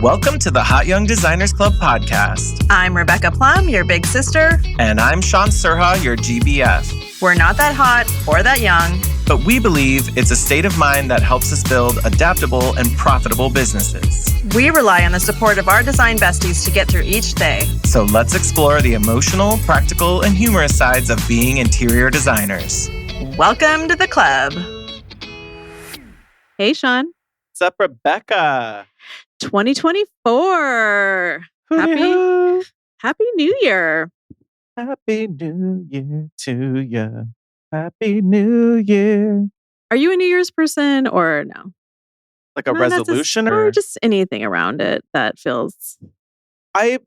Welcome to the Hot Young Designers Club podcast. I'm Rebecca Plum, your big sister. And I'm Shaun Surha, your GBF. We're not that hot or that young. But we believe it's a state of mind that helps us build adaptable and profitable businesses. We rely on the support of our design besties to get through each day. So let's explore the emotional, practical, and humorous sides of being interior designers. Welcome to the club. Hey, Shaun. What's up, Rebecca? 2024. Happy New Year. Happy New Year to ya. Happy New Year. Are you a New Year's person or no? Like a resolution or just anything around it that feels... I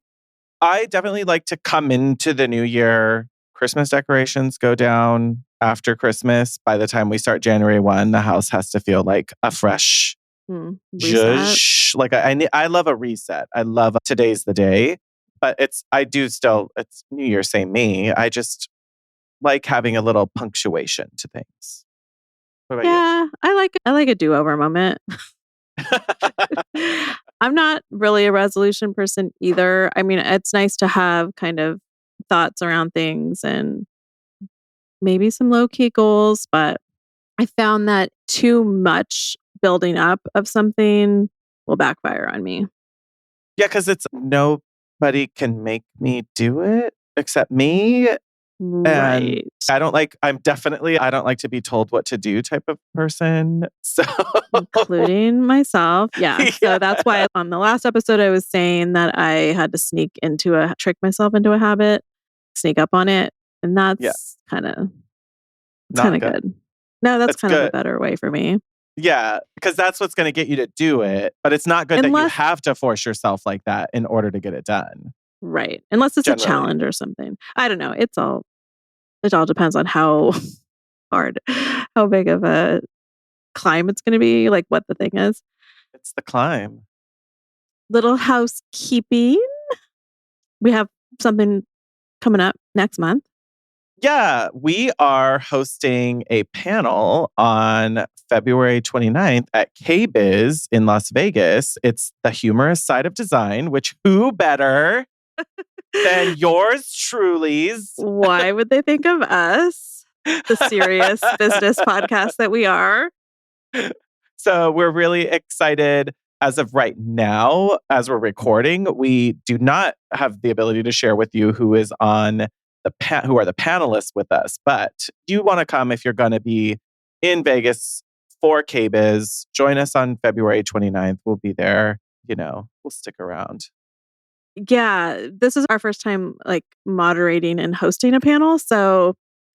definitely like to come into the new year. Christmas decorations go down after Christmas. By the time we start January 1, the house has to feel like a fresh zhuzh. Like I love a reset. I love today's the day, but it's New Year, same me. I just like having a little punctuation to things. What about you? I like a do-over moment. I'm not really a resolution person either. I mean, it's nice to have kind of thoughts around things and maybe some low-key goals, but I found that too much building up of something will backfire on me. Yeah, because it's nobody can make me do it except me. Right. And I don't like to be told what to do type of person. So including myself. Yeah. So that's why on the last episode, I was saying that I had to trick myself into a habit, sneak up on it. And that's kind of good. No, that's kind of a better way for me. Yeah, because that's what's going to get you to do it. But it's not good that you have to force yourself like that in order to get it done. Right. Unless it's a challenge or something. I don't know. It all depends on how big of a climb it's going to be, like what the thing is. It's the climb. Little housekeeping. We have something coming up next month. Yeah, we are hosting a panel on February 29th at KBIZ in Las Vegas. It's the Humorous Side of Design, which who better than yours truly's? Why would they think of us, the serious business podcast that we are? So we're really excited. As of right now, as we're recording, we do not have the ability to share with you who is on who are the panelists with us. But you want to come if you're going to be in Vegas for KBIZ. Join us on February 29th. We'll be there. We'll stick around. Yeah, this is our first time like moderating and hosting a panel, so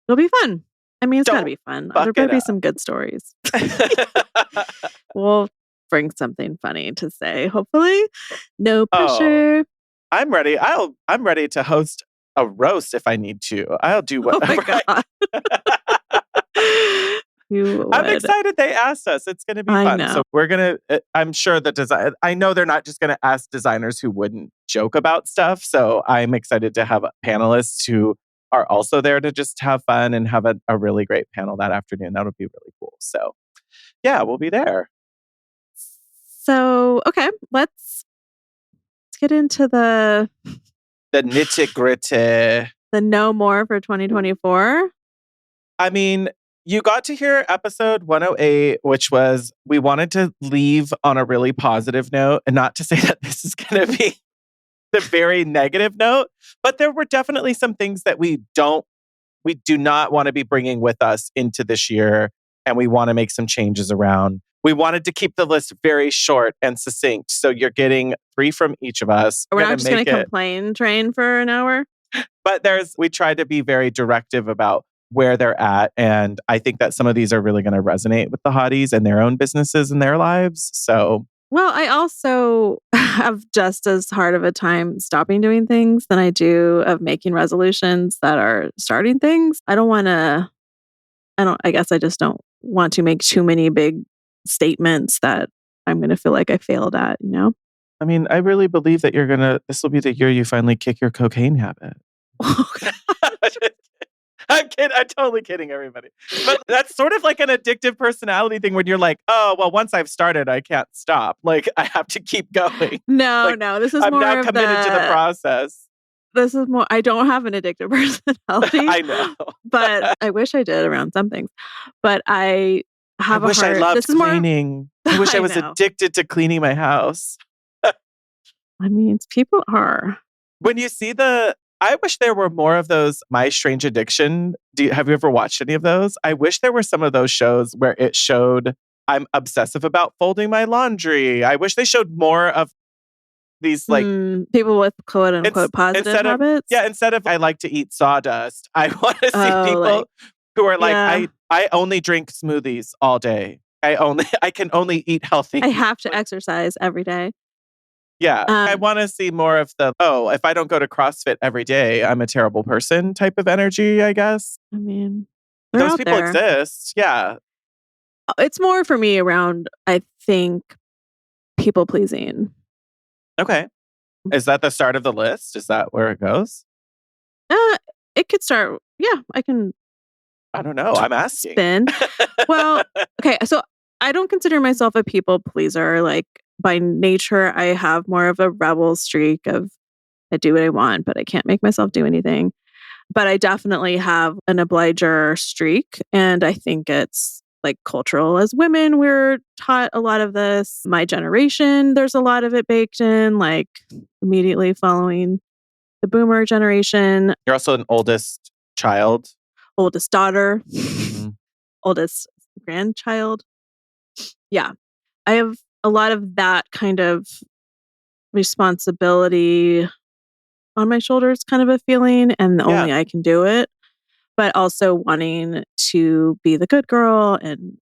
it'll be fun. I mean, it's got to be fun. There better be some good stories. We'll bring something funny to say, hopefully. No pressure. Oh, I'm ready. I'm ready to host a roast if I need to. I'll do whatever. Oh my God. I'm excited they asked us. It's going to be fun. Know. So we're going to, I'm sure I know they're not just going to ask designers who wouldn't joke about stuff. So I'm excited to have panelists who are also there to just have fun and have a really great panel that afternoon. That would be really cool. So yeah, we'll be there. So, okay, let's get into the nitty-gritty. The no more for 2024. I mean, you got to hear episode 108, which was we wanted to leave on a really positive note, and not to say that this is going to be the very negative note, but there were definitely some things that we do not want to be bringing with us into this year, and we want to make some changes around. We wanted to keep the list very short and succinct, so you're getting 3 from each of us. We're not just going to complain train for an hour. But we tried to be very directive about where they're at. And I think that some of these are really going to resonate with the hotties and their own businesses and their lives. So, well, I also have just as hard of a time stopping doing things than I do of making resolutions that are starting things. I guess I just don't want to make too many big statements that I'm going to feel like I failed at, I mean, I really believe that this will be the year you finally kick your cocaine habit. I'm kidding. I'm totally kidding, everybody. But that's sort of like an addictive personality thing when you're like, oh, well, once I've started, I can't stop. Like, I have to keep going. No, Like, no, this is I'm more now of committed to the process. this is more, I don't have an addictive personality, I know. but I wish I did around some things. But I I have a wish I heart. loved This is more, cleaning. I wish I I was know. addicted to cleaning my house. I mean, people are. When you see I wish there were more of those My Strange Addiction. Have you ever watched any of those? I wish there were some of those shows where it showed I'm obsessive about folding my laundry. I wish they showed more of these like people with quote unquote positive habits. Instead of I like to eat sawdust, I want to see people who are like, yeah. I only drink smoothies all day. I can only eat healthy. I have to exercise every day. Yeah. I want to see more of if I don't go to CrossFit every day, I'm a terrible person type of energy, I guess. I mean, those people exist. Yeah. It's more for me around, I think, people pleasing. Okay. Is that the start of the list? Is that where it goes? It could start. Yeah, I can. I don't know. I'm asking. Spin. Well, okay. So I don't consider myself a people pleaser. Like by nature, I have more of a rebel streak of I do what I want, but I can't make myself do anything. But I definitely have an obliger streak. And I think it's like cultural. As women, we're taught a lot of this. My generation, there's a lot of it baked in, like immediately following the boomer generation. You're also an oldest child. Oldest daughter. Mm-hmm. Oldest grandchild. Yeah. I have a lot of that kind of responsibility on my shoulders, kind of a feeling, and only I can do it. But also wanting to be the good girl and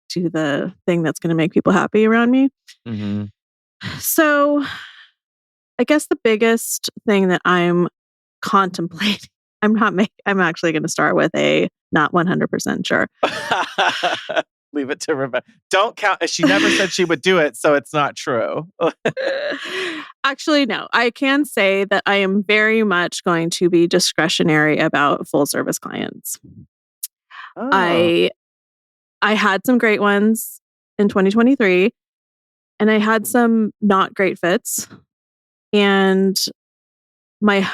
do the thing that's going to make people happy around me. Mm-hmm. So I guess the biggest thing that I'm contemplating, I'm actually going to start with a not 100% sure. Leave it to Rebecca. Don't count. She never said she would do it, so it's not true. Actually, no. I can say that I am very much going to be discretionary about full service clients. Oh. I had some great ones in 2023, and I had some not great fits. And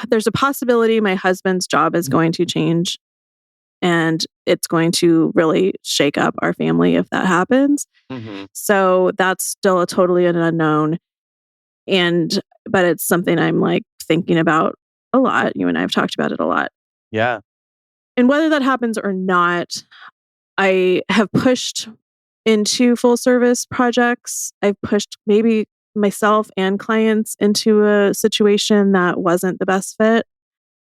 there's a possibility my husband's job is going to change, and it's going to really shake up our family if that happens. Mm-hmm. So that's still totally an unknown. But it's something I'm like thinking about a lot. You and I have talked about it a lot. Yeah. And whether that happens or not, I have pushed into full service projects. I've pushed maybe myself and clients into a situation that wasn't the best fit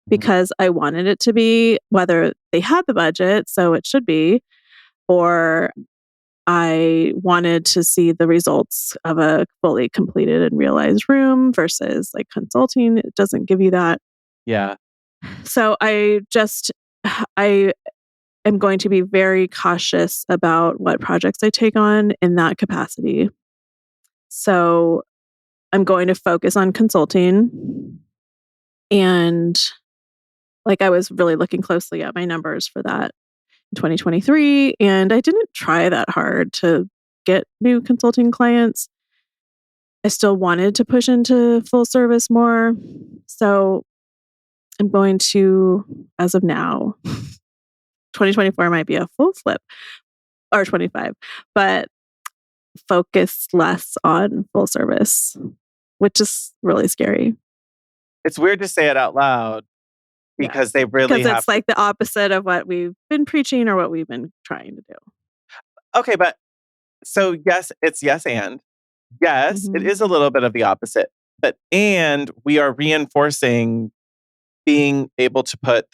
because I wanted it to be, whether they had the budget, so it should be, or I wanted to see the results of a fully completed and realized room versus like consulting. It doesn't give you that. Yeah. So I am going to be very cautious about what projects I take on in that capacity. So I'm going to focus on consulting. And like I was really looking closely at my numbers for that in 2023, and I didn't try that hard to get new consulting clients. I still wanted to push into full service more. So I'm going to, as of now, 2024 might be a full flip, or 25, but focus less on full service, which is really scary. It's weird to say it out loud because they really because it's like the opposite of what we've been preaching or what we've been trying to do. Okay, but so yes, it's yes and. Yes, it is a little bit of the opposite. But and we are reinforcing being able to put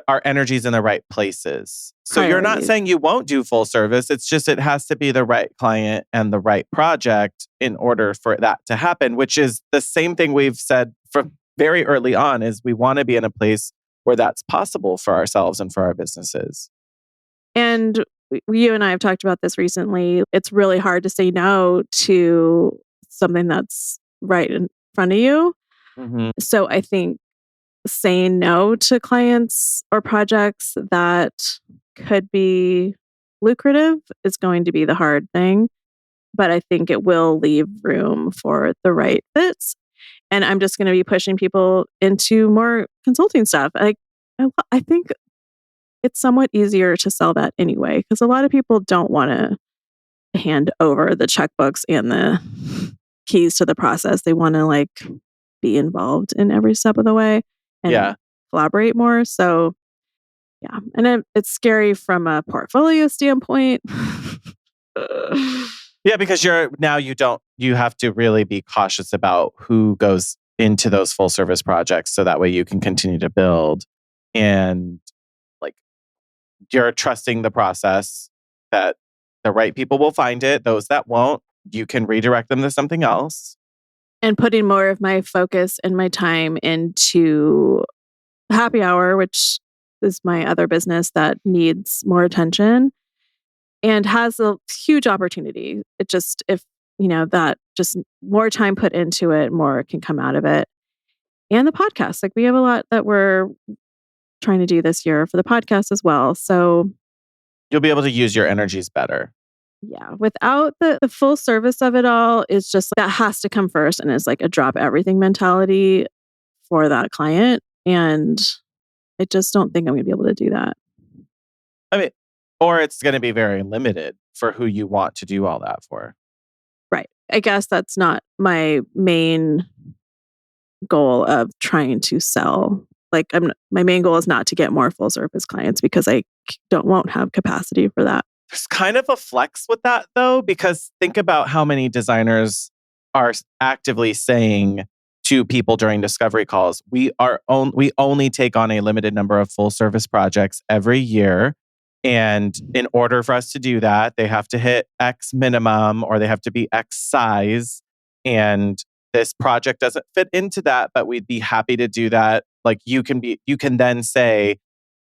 our energies in the right places. So You're not saying you won't do full service. It's just it has to be the right client and the right project in order for that to happen, which is the same thing we've said from very early on is we want to be in a place where that's possible for ourselves and for our businesses. And you and I have talked about this recently. It's really hard to say no to something that's right in front of you. Mm-hmm. So I think saying no to clients or projects that could be lucrative is going to be the hard thing. But I think it will leave room for the right fits. And I'm just going to be pushing people into more consulting stuff. I think it's somewhat easier to sell that anyway, because a lot of people don't want to hand over the checkbooks and the keys to the process. They want to like be involved in every step of the way and collaborate more. So yeah, and it's scary from a portfolio standpoint. Yeah, because you have to really be cautious about who goes into those full service projects so that way you can continue to build, and like you're trusting the process that the right people will find it. Those that won't, you can redirect them to something else. And putting more of my focus and my time into happy hour, which is my other business that needs more attention and has a huge opportunity. It just, if, that just more time put into it, more can come out of it. And the podcast, like we have a lot that we're trying to do this year for the podcast as well. So you'll be able to use your energies better. Yeah. Without the full service of it all, it's just that has to come first. And it's like a drop everything mentality for that client. And I just don't think I'm going to be able to do that. I mean, or it's going to be very limited for who you want to do all that for. Right. I guess that's not my main goal of trying to sell. Like my main goal is not to get more full service clients because I won't have capacity for that. There's kind of a flex with that though, because think about how many designers are actively saying to people during discovery calls, we only take on a limited number of full service projects every year. And in order for us to do that, they have to hit X minimum or they have to be X size. And this project doesn't fit into that, but we'd be happy to do that. Like you can then say,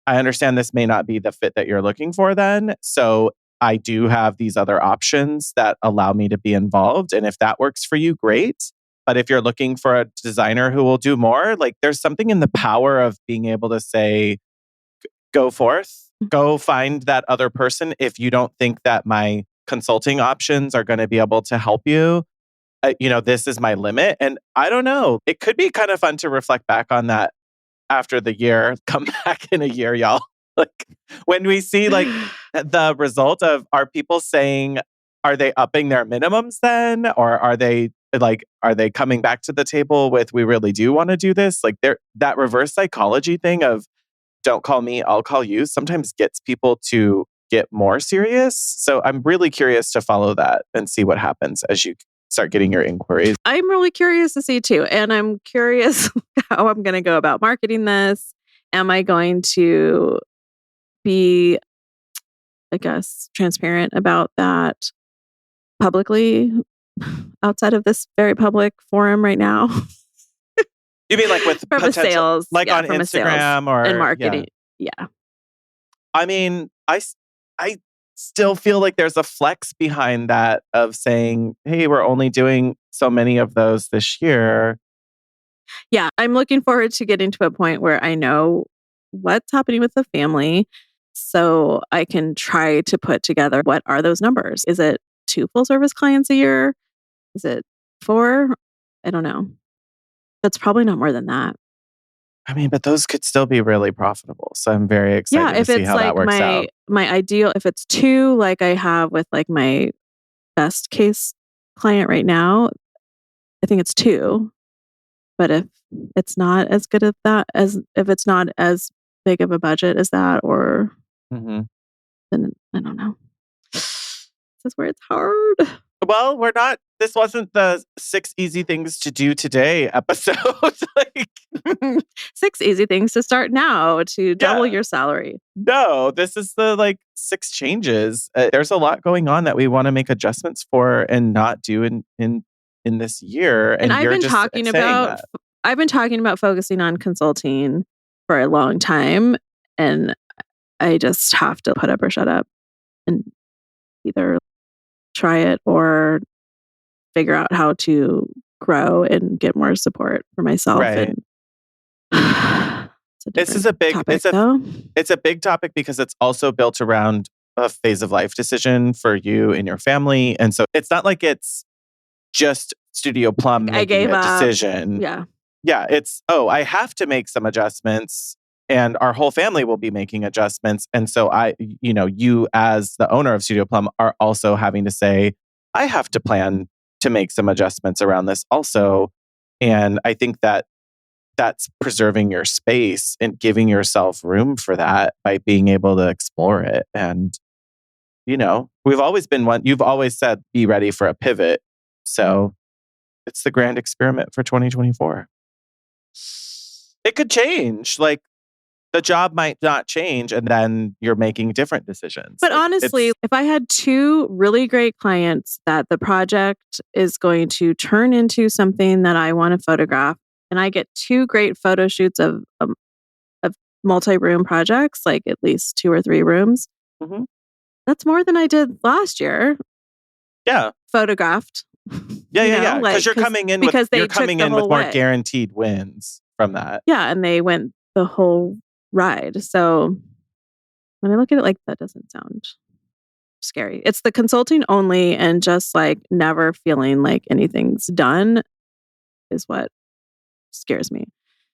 I understand this may not be the fit that you're looking for then. So I do have these other options that allow me to be involved. And if that works for you, great. But if you're looking for a designer who will do more, like there's something in the power of being able to say, go forth, go find that other person. If you don't think that my consulting options are going to be able to help you, this is my limit. And I don't know, it could be kind of fun to reflect back on that after the year, come back in a year, y'all. Like when we see like the result of, are people saying, are they upping their minimums then? Or are they coming back to the table with, we really do want to do this? Like that reverse psychology thing of don't call me, I'll call you sometimes gets people to get more serious. So I'm really curious to follow that and see what happens as you start getting your inquiries. I'm really curious to see too. And I'm curious how I'm going to go about marketing this. Am I going to be, I guess, transparent about that publicly outside of this very public forum right now? You mean like with from potential, sales, like on Instagram or and marketing? Yeah. I mean, I still feel like there's a flex behind that of saying, hey, we're only doing so many of those this year. Yeah, I'm looking forward to getting to a point where I know what's happening with the family so I can try to put together what are those numbers. Is it 2 full service clients a year? Is it 4? I don't know. That's probably not more than that. I mean, but those could still be really profitable. So I'm very excited to see how that works out. My ideal, if it's 2, like I have with like my best case client right now, I think it's 2. But if it's not as good as that, as if it's not as big of a budget as that, or then I don't know. This is where it's hard. Well, this wasn't the 6 easy things to do today episode. 6 easy things to start now to double your salary. No, this is the 6 changes. There's a lot going on that we want to make adjustments for and not do in this year. And I've been talking about focusing on consulting for a long time. And I just have to put up or shut up and either try it or figure out how to grow and get more support for myself. Right. And This is a big topic, though. it's a big topic because it's also built around a phase of life decision for you and your family. And so it's not like it's just Studio Plum I making gave a up. decision. Yeah. Yeah, it's, oh, I have to make some adjustments and our whole family will be making adjustments. And so you as the owner of Studio Plum are also having to say, I have to plan to make some adjustments around this also. And I think that that's preserving your space and giving yourself room for that by being able to explore it. And, we've always been you've always said, be ready for a pivot. So it's the grand experiment for 2024. It could change. Like the job might not change and then you're making different decisions. But Like, honestly, it's- if I had 2 really great clients that the project is going to turn into something that I want to photograph, and I get 2 great photo shoots of multi-room projects, like at least 2 or 3 rooms, Mhm. that's more than I did last year. Yeah. Photographed. Yeah. Because you're because they you're took coming the in with whole more way. guaranteed wins from that. Yeah, and they went the whole ride. So when I look at it like that, doesn't sound scary. It's the consulting only and just like never feeling like anything's done is what scares me.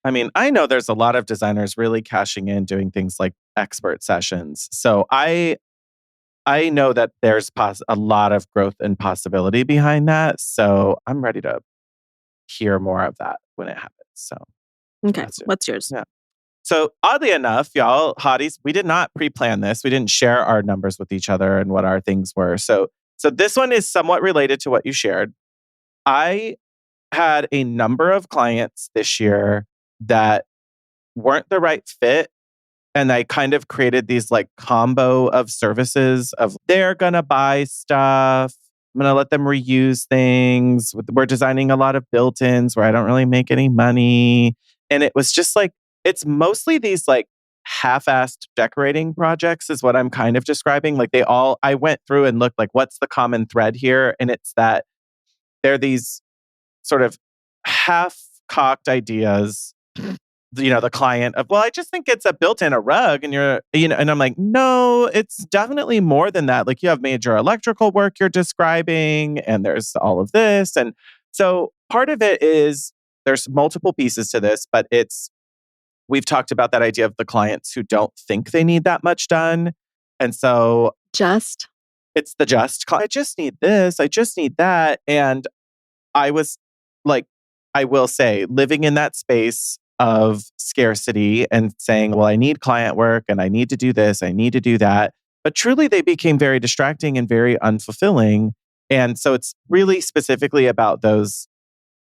I mean, I know there's a lot of designers really cashing in doing things like expert sessions. So I know that there's a lot of growth and possibility behind that. So I'm ready to hear more of that when it happens. So Okay, that's it. what's yours? Yeah. So oddly enough, y'all, hotties, we did not pre-plan this. We didn't share our numbers with each other and what our things were. So this one is somewhat related to what you shared. I had a number of clients this year that weren't the right fit. And I kind of created these like combo of services of they're going to buy stuff. I'm going to let them reuse things. We're designing a lot of built-ins where I don't really make any money. And it was just like, it's mostly these like half-assed decorating projects is what I'm kind of describing. Like I went through and looked like, what's the common thread here? And it's that they're these sort of half-cocked ideas, the client of, well, I just think it's a built-in a rug and and I'm like, no, it's definitely more than that. Like you have major electrical work you're describing and there's all of this. And so part of it is there's multiple pieces to this, but we've talked about that idea of the clients who don't think they need that much done. And so it's I just need this, I just need that. And I was like, I will say, living in that space of scarcity and saying, well, I need client work and I need to do this, I need to do that. But truly, they became very distracting and very unfulfilling. And so it's really specifically about those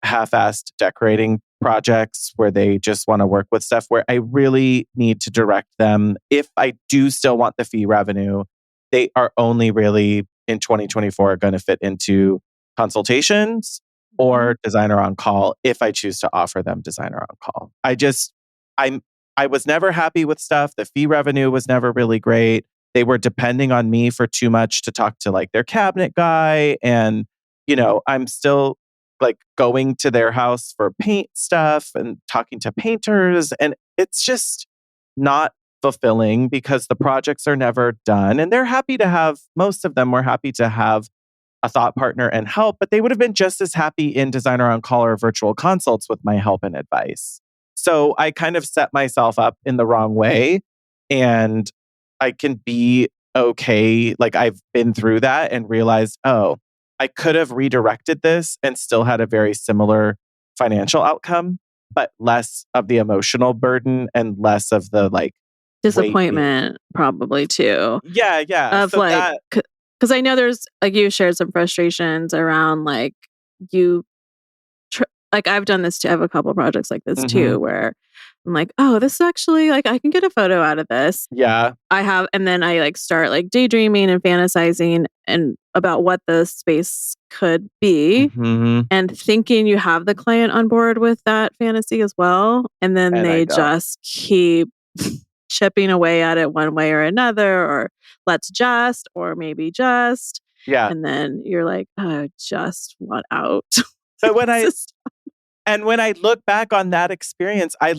half-assed decorating projects where they just want to work with stuff where I really need to direct them. If I do still want the fee revenue, they are only really in 2024 going to fit into consultations or designer on call if I choose to offer them designer on call. I was never happy with stuff. The fee revenue was never really great. They were depending on me for too much to talk to like their cabinet guy. And, I'm still like going to their house for paint stuff and talking to painters. And it's just not fulfilling because the projects are never done. And most of them were happy to have a thought partner and help, but they would have been just as happy in designer on call or virtual consults with my help and advice. So I kind of set myself up in the wrong way and I can be okay. Like I've been through that and realized, oh, I could have redirected this and still had a very similar financial outcome, but less of the emotional burden and less of the like disappointment probably too. Yeah. Of So like, that, because I know there's like you shared some frustrations around like you like I've done this too. I have a couple projects like this too, where I'm like, oh, this is actually like I can get a photo out of this. yeah. And then I like start like daydreaming and fantasizing and about what the space could be and thinking you have the client on board with that fantasy as well. And then And I they don't. just keep chipping away at it one way or another, or or maybe just. Yeah. And then you're like, oh, I just want out. But when I And when I look back on that experience, I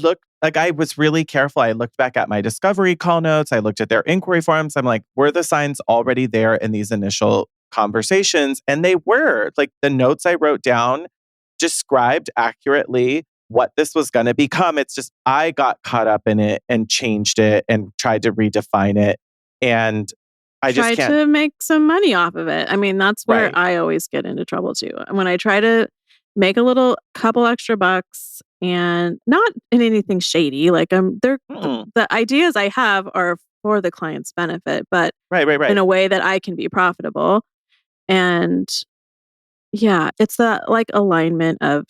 was really careful. I looked back at my discovery call notes. I looked at their inquiry forms. I'm like, were the signs already there in these initial conversations? And they were. Like the notes I wrote down described accurately what this was going to become. It's just, I got caught up in it and changed it and tried to redefine it. And I just Try can't. to make some money off of it. I mean, that's where Right. I always get into trouble too. When I try to make a little couple extra bucks and not in anything shady, like the ideas I have are for the client's benefit, but Right. in a way that I can be profitable. And yeah, it's that like alignment of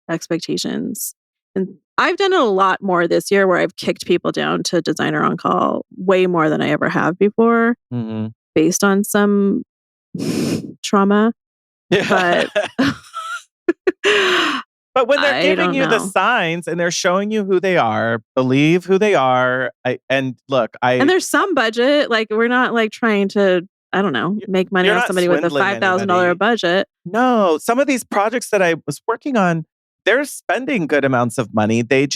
expectations. And I've done it a lot more this year where I've kicked people down to designer on call way more than I ever have before Mm-hmm. based on some trauma. Yeah. But But when they're I giving don't you the know. signs and they're showing you who they are, believe who they are. And There's some budget. Like we're not like trying to, I don't know, make money you're off not somebody with a swindling $5,000 anybody. budget. No, some of these projects that I was working on, they're spending good amounts of money. They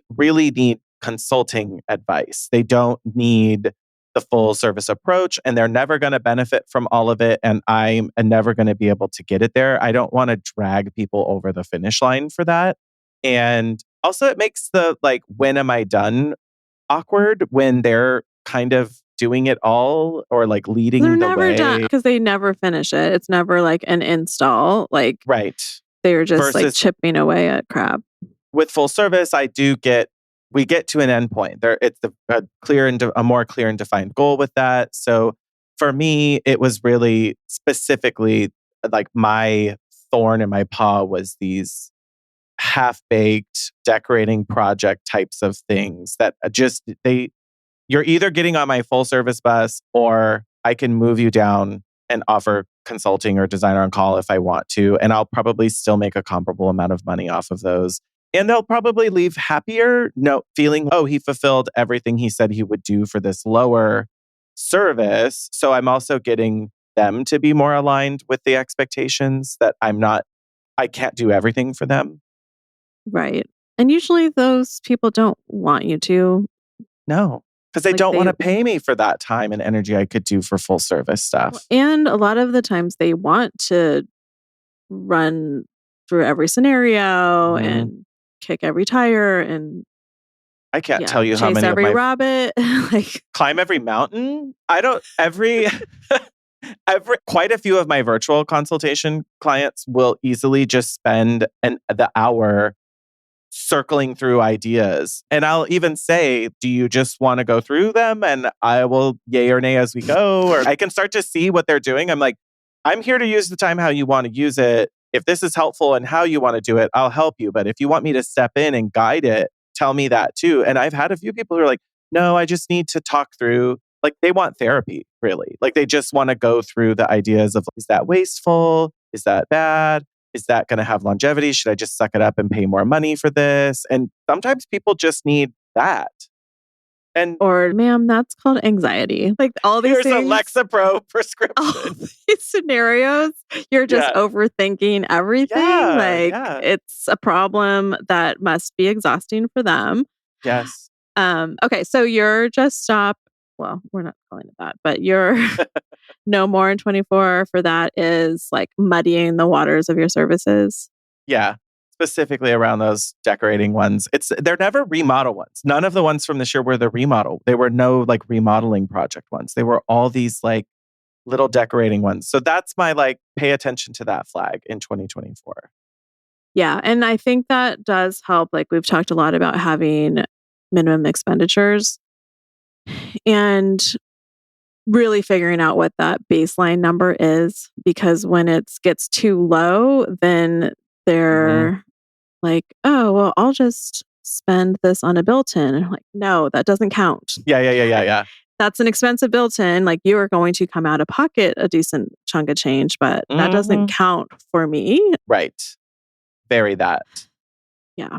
really need consulting advice. They don't need the full service approach, and they're never going to benefit from all of it. And I'm never going to be able to get it there. I don't want to drag people over the finish line for that. And also, it makes the like, when am I done awkward when they're kind of doing it all or like They're leading the never done way. because they never finish it. It's never like an install. Like Right. they're just like Versus chipping away at crap. with full service, we get to an end point. It's a more clear and defined goal with that. So for me, it was really specifically like my thorn in my paw was these half-baked decorating project types of things that you're either getting on my full service bus or I can move you down and offer consulting or designer on call if I want to. And I'll probably still make a comparable amount of money off of those. And they'll probably leave happier, feeling, oh, he fulfilled everything he said he would do for this lower service. So I'm also getting them to be more aligned with the expectations that I can't do everything for them. Right. And usually those people don't want you to. No, because they Like don't want to pay me for that time and energy I could do for full service stuff. And a lot of the times they want to run through every scenario and kick every tire and I can't tell you how chase many of every my rabbit. Like climb every mountain. I don't every quite a few of my virtual consultation clients will easily just spend the hour circling through ideas. And I'll even say, do you just want to go through them? And I will yay or nay as we go. Or I can start to see what they're doing. I'm like, I'm here to use the time how you want to use it. If this is helpful and how you want to do it, I'll help you. But if you want me to step in and guide it, tell me that too. And I've had a few people who are like, no, I just need to talk through. Like they want therapy, really. Like they just want to go through the ideas of, is that wasteful? Is that bad? Is that going to have longevity? Should I just suck it up and pay more money for this? And sometimes people just need that. Or, ma'am, that's called anxiety. Like all these here's a things, Lexapro prescription. all these scenarios, you're just overthinking everything. It's a problem that must be exhausting for them. Yes. Okay, so you're just stop. Well, we're not calling it that, but you're no more in 24 for that is like muddying the waters of your services. Yeah. Specifically around those decorating ones. They're never remodel ones. None of the ones from this year were the remodel. They were no like remodeling project ones. They were all these like little decorating ones. So that's my like pay attention to that flag in 2024. Yeah, and I think that does help. Like we've talked a lot about having minimum expenditures and really figuring out what that baseline number is, because when it gets too low, then they're like, oh, well, I'll just spend this on a built-in. And I'm like, no, that doesn't count. Yeah. That's an expensive built-in. Like you are going to come out of pocket a decent chunk of change, but that doesn't count for me. Right. Very that. Yeah.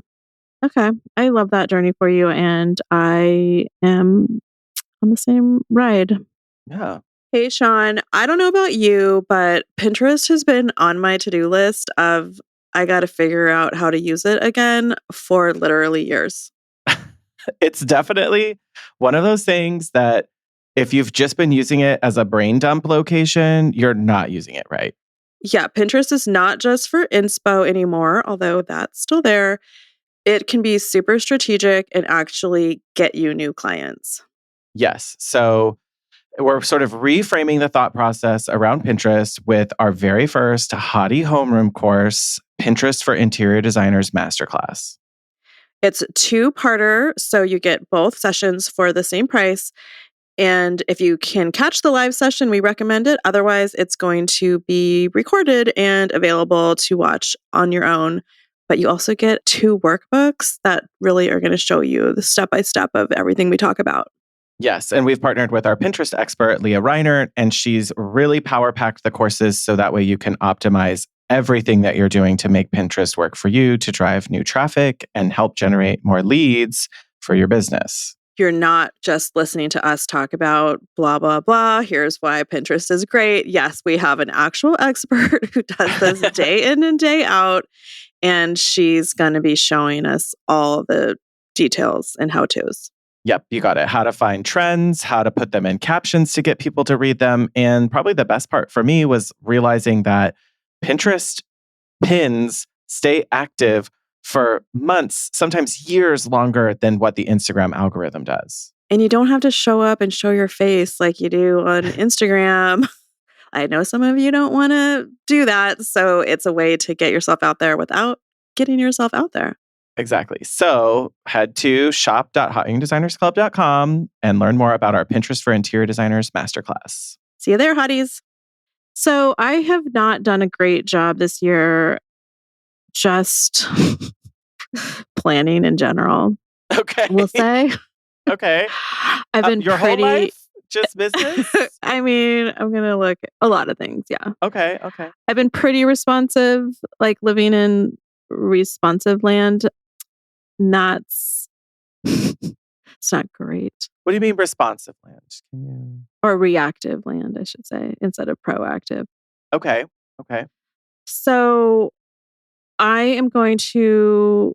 Okay. I love that journey for you. And I am on the same ride. Yeah. Hey, Shaun, I don't know about you, but Pinterest has been on my to-do list of I got to figure out how to use it again for literally years. It's definitely one of those things that if you've just been using it as a brain dump location, you're not using it right. Yeah, Pinterest is not just for inspo anymore, although that's still there. It can be super strategic and actually get you new clients. Yes. So we're sort of reframing the thought process around Pinterest with our very first Hottie homeroom course, Pinterest for Interior Designers Masterclass. It's a two-parter, so you get both sessions for the same price. And if you can catch the live session, we recommend it. Otherwise, it's going to be recorded and available to watch on your own. But you also get 2 workbooks that really are going to show you the step-by-step of everything we talk about. Yes. And we've partnered with our Pinterest expert, Leah Reiner, and she's really power packed the courses so that way you can optimize everything that you're doing to make Pinterest work for you to drive new traffic and help generate more leads for your business. You're not just listening to us talk about blah, blah, blah. Here's why Pinterest is great. Yes, we have an actual expert who does this day in and day out, and she's going to be showing us all the details and how-tos. Yep, you got it. How to find trends, how to put them in captions to get people to read them. And probably the best part for me was realizing that Pinterest pins stay active for months, sometimes years longer than what the Instagram algorithm does. And you don't have to show up and show your face like you do on Instagram. I know some of you don't want to do that. So it's a way to get yourself out there without getting yourself out there. Exactly. So head to shop.hotyoungdesignersclub.com and learn more about our Pinterest for Interior Designers Masterclass. See you there, hotties. So I have not done a great job this year just planning in general. Okay. We'll say. Okay. I've been your pretty, whole life? Just business? I mean, I'm going to look at a lot of things. Yeah. Okay. I've been pretty responsive, like living in responsive land. Not, it's not great. What do you mean responsive land? Can you... Or reactive land, I should say, instead of proactive. Okay. So I am going to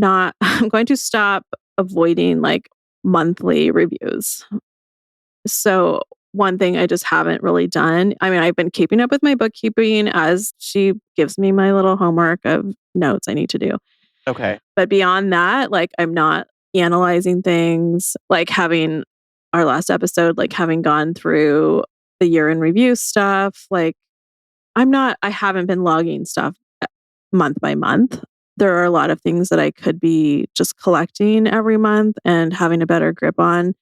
I'm going to stop avoiding like monthly reviews. So one thing I just haven't really done. I mean, I've been keeping up with my bookkeeping as she gives me my little homework of notes I need to do. Okay. But beyond that, like I'm not analyzing things, like having our last episode, like having gone through the year in review stuff. Like I haven't been logging stuff month by month. There are a lot of things that I could be just collecting every month and having a better grip on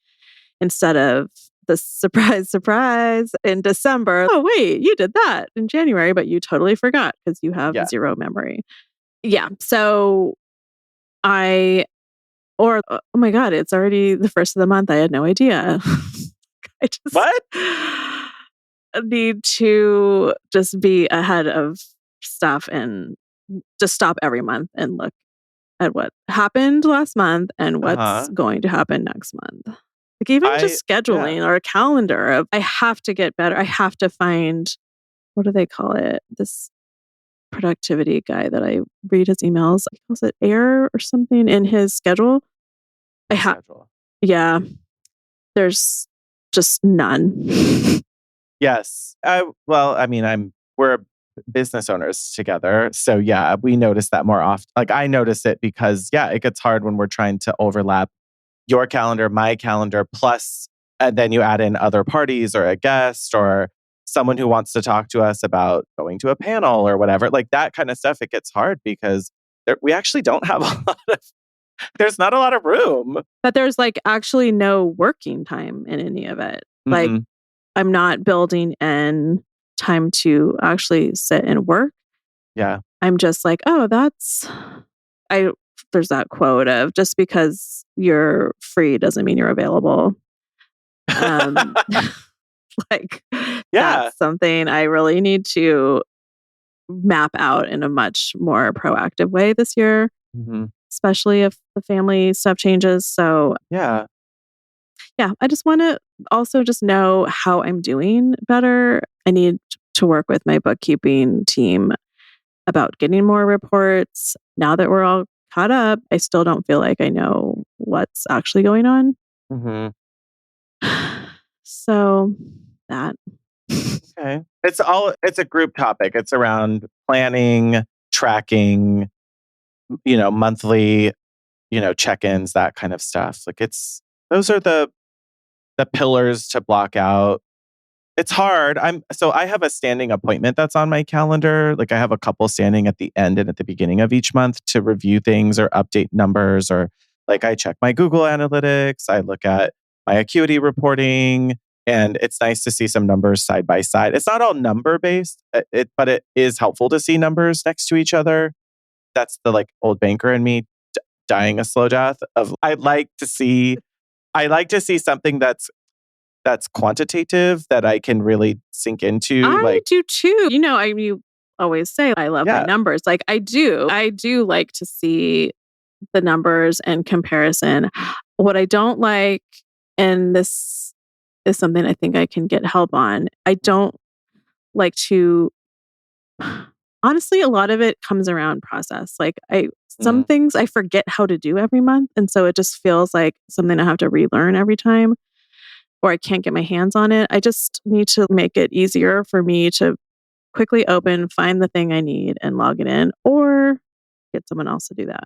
instead of the surprise in December. Oh, wait, you did that in January, but you totally forgot because you have zero memory. Yeah. So oh my God, it's already the first of the month. I had no idea. I just What? need to just be ahead of stuff and just stop every month and look at what happened last month and what's going to happen next month. Like even just scheduling or a calendar of I have to get better. I have to find, what do they call it? This productivity guy that I read his emails. He calls it air or something in his schedule. Yeah. There's just none. Yes. We're business owners together. So yeah, we notice that more often. Like I notice it because it gets hard when we're trying to overlap your calendar, my calendar, plus, and then you add in other parties or a guest or someone who wants to talk to us about going to a panel or whatever. Like that kind of stuff, it gets hard because we actually don't have there's not a lot of room. But there's like actually no working time in any of it. Like I'm not building in time to actually sit and work. Yeah. I'm just like, oh, there's that quote of just because you're free doesn't mean you're available. That's something I really need to map out in a much more proactive way this year, especially if the family stuff changes. So I just want to also just know how I'm doing better. I need to work with my bookkeeping team about getting more reports. Now that we're all caught up, I still don't feel like I know what's actually going on. Mhm. So that. Okay. It's a group topic. It's around planning, tracking, monthly, check-ins, that kind of stuff. Like those are the pillars to block out. It's hard. I have a standing appointment that's on my calendar. Like I have a couple standing at the end and at the beginning of each month to review things or update numbers, or like I check my Google Analytics, I look at my acuity reporting, and it's nice to see some numbers side by side. It's not all number based, but it is helpful to see numbers next to each other. That's the like old banker in me dying a slow death of I like to see something that's quantitative that I can really sink into. I Like, do too. You always say I love my yeah, numbers. Like I do. I do like to see the numbers and comparison. What I don't like, and this is something I think I can get help on, I don't like to honestly, a lot of it comes around process. Like some mm, things I forget how to do every month. And so it just feels like something I have to relearn every time, or I can't get my hands on it. I just need to make it easier for me to quickly open, find the thing I need and log it in, or get someone else to do that.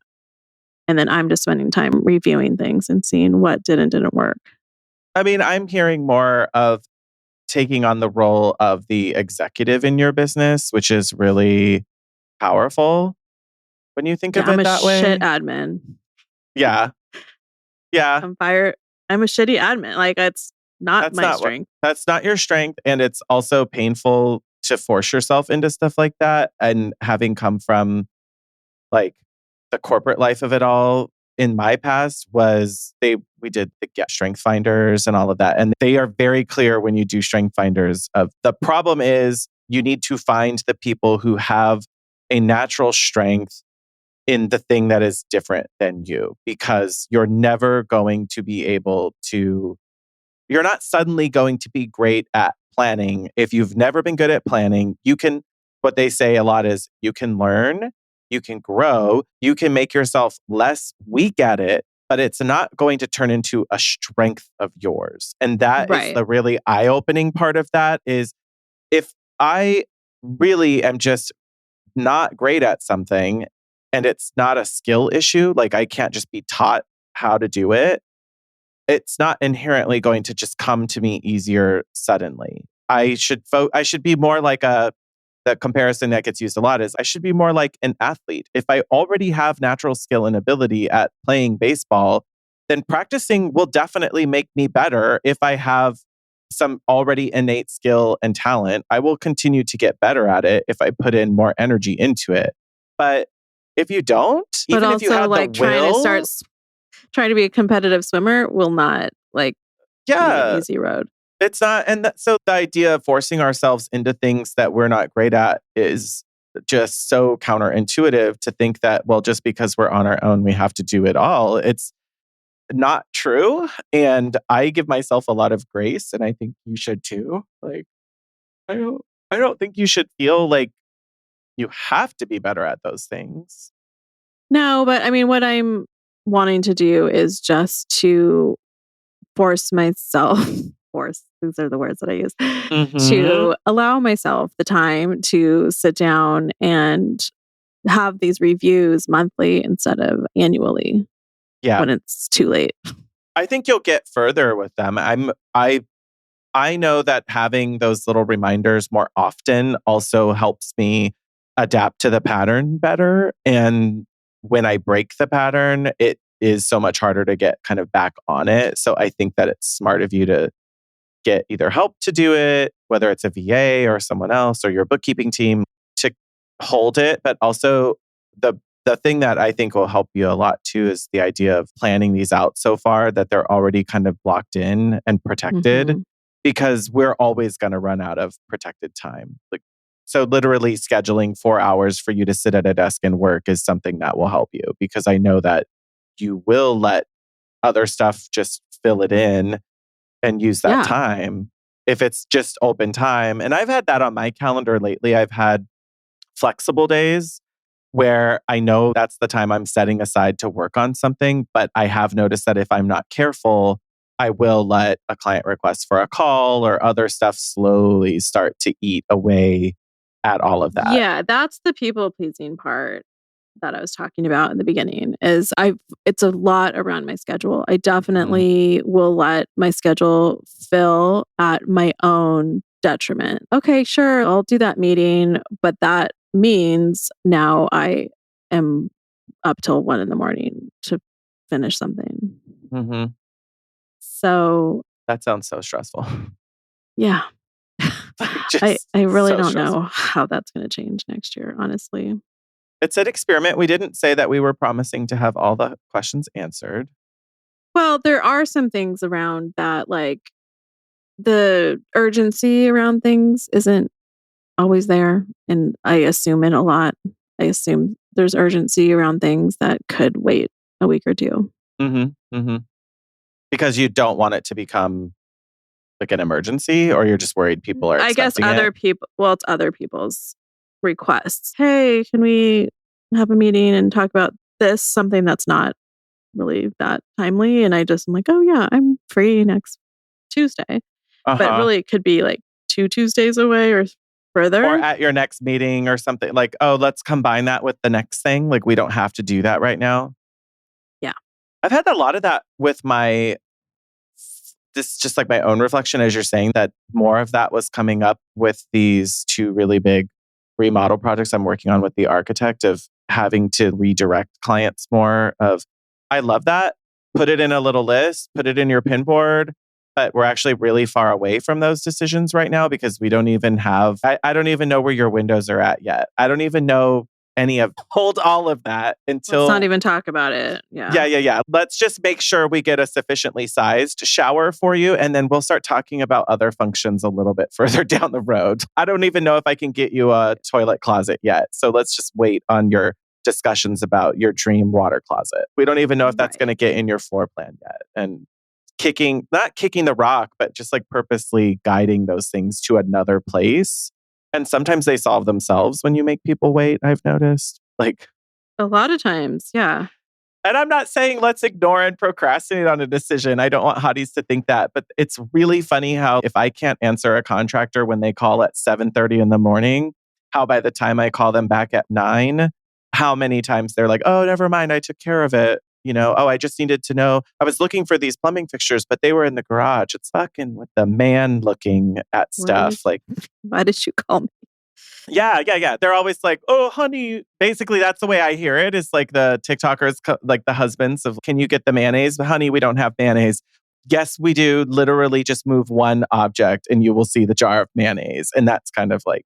And then I'm just spending time reviewing things and seeing what did and didn't work. I mean, I'm hearing more of taking on the role of the executive in your business, which is really powerful when you think Yeah, of I'm it a that shit way. admin. Yeah. Yeah. I'm fire. I'm a shitty admin. Like it's not That's my not what strength. that's not your strength. And it's also painful to force yourself into stuff like that. And having come from like the corporate life of it all in my past was we did the get strength finders and all of that. And they are very clear when you do strength finders of the problem is you need to find the people who have a natural strength in the thing that is different than you, because you're not suddenly going to be great at planning. If you've never been good at planning, what they say a lot is you can learn, you can grow, you can make yourself less weak at it, but it's not going to turn into a strength of yours. And that is Right. the really eye-opening part of that is if I really am just not great at something and it's not a skill issue, like I can't just be taught how to do it, it's not inherently going to just come to me easier suddenly. I should be more like the comparison that gets used a lot is I should be more like an athlete. If I already have natural skill and ability at playing baseball, then practicing will definitely make me better. If I have some already innate skill and talent, I will continue to get better at it if I put in more energy into it. But if you don't, But even if you also had the like will, trying to be a competitive swimmer will not like be an yeah, easy road. it's not, so the idea of forcing ourselves into things that we're not great at is just so counterintuitive to think that, well, just because we're on our own, we have to do it all. It's not true. And I give myself a lot of grace, and I think you should too. Like, I don't think you should feel like you have to be better at those things. No, but I mean what I'm wanting to do is just to force myself force, these are the words that I use, Hmm. to allow myself the time to sit down and have these reviews monthly instead of annually Yeah. when it's too late. I think you'll get further with them. I know that having those little reminders more often also helps me adapt to the pattern better. And when I break the pattern, it is so much harder to get kind of back on it. So I think that it's smart of you to get either help to do it, whether it's a VA or someone else or your bookkeeping team to hold it. But also the the thing that I think will help you a lot too is the idea of planning these out so far that they're already kind of blocked in and protected, Mhm. because we're always going to run out of protected time. Like, so literally scheduling 4 hours for you to sit at a desk and work is something that will help you, because I know that you will let other stuff just fill it in and use that Yeah. time if it's just open time. And I've had that on my calendar lately. I've had flexible days where I know that's the time I'm setting aside to work on something. But I have noticed that if I'm not careful, I will let a client request for a call or other stuff slowly start to eat away at all of that. Yeah, that's the people pleasing part that I was talking about in the beginning is it's a lot around my schedule. I definitely will let my schedule fill at my own detriment. Okay, sure, I'll do that meeting, but that means now I am up till 1 a.m. to finish something. Mm-hmm. So That sounds so stressful. yeah. Just I really so don't stressful. know how that's going to change next year, honestly. It's an experiment. We didn't say that we were promising to have all the questions answered. Well, there are some things around that, like the urgency around things isn't always there. And I assume it a lot. I assume there's urgency around things that could wait a week or two. Mm-hmm. Mm-hmm. Because you don't want it to become like an emergency, or you're just worried people are I guess expecting other it? people, well, it's other people's requests. Hey, can we have a meeting and talk about this? Something that's not really that timely. And I'm like, oh, yeah, I'm free next Tuesday. But Uh-huh. really, it could be like 2 Tuesdays away or Or further. at your next meeting or something like, oh, let's combine that with the next thing. Like, we don't have to do that right now. Yeah. I've had a lot of that with this just like my own reflection as you're saying that more of that was coming up with these two really big remodel projects I'm working on with the architect of having to redirect clients more of, I love that. Put it in a little list, put it in your pinboard. But we're actually really far away from those decisions right now because we don't even have, I don't even know where your windows are at yet. I don't even know hold all of that Let's not until even talk about it. yeah, Yeah. yeah, yeah. Let's just make sure we get a sufficiently sized shower for you, and then we'll start talking about other functions a little bit further down the road. I don't even know if I can get you a toilet closet yet. So let's just wait on your discussions about your dream water closet. We don't even know if that's going to Right. get in your floor plan yet. And not kicking the rock, but just like purposely guiding those things to another place. And sometimes they solve themselves when you make people wait, I've noticed. Like, A lot of times. Yeah. and I'm not saying let's ignore and procrastinate on a decision. I don't want hotties to think that, but it's really funny how if I can't answer a contractor when they call at 7:30 in the morning, how by the time I call them back at 9, how many times they're like, "Oh, never mind, I took care of it." "Oh, I just needed to know. I was looking for these plumbing fixtures, but they were in the garage." It's fucking with the man looking at stuff like Why did you call me? yeah, yeah, yeah. They're always like, "Oh, honey." Basically, that's the way I hear it. Is like the TikTokers, like the husbands of, "Can you get the mayonnaise?" "Honey, we don't have mayonnaise." "Yes, we do. Literally, just move one object, and you will see the jar of mayonnaise." And that's kind of like,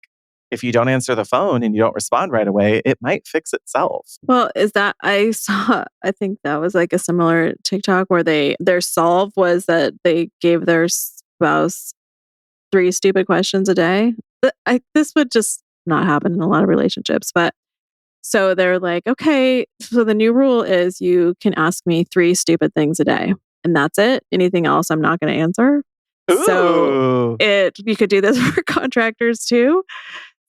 if you don't answer the phone and you don't respond right away, it might fix itself. Well, I think that was like a similar TikTok where their solve was that they gave their spouse 3 stupid questions a day. This would just not happen in a lot of relationships. But so they're like, okay, so the new rule is you can ask me 3 stupid things a day and that's it. Anything else I'm not going to answer. So Ooh. you could do this for contractors too.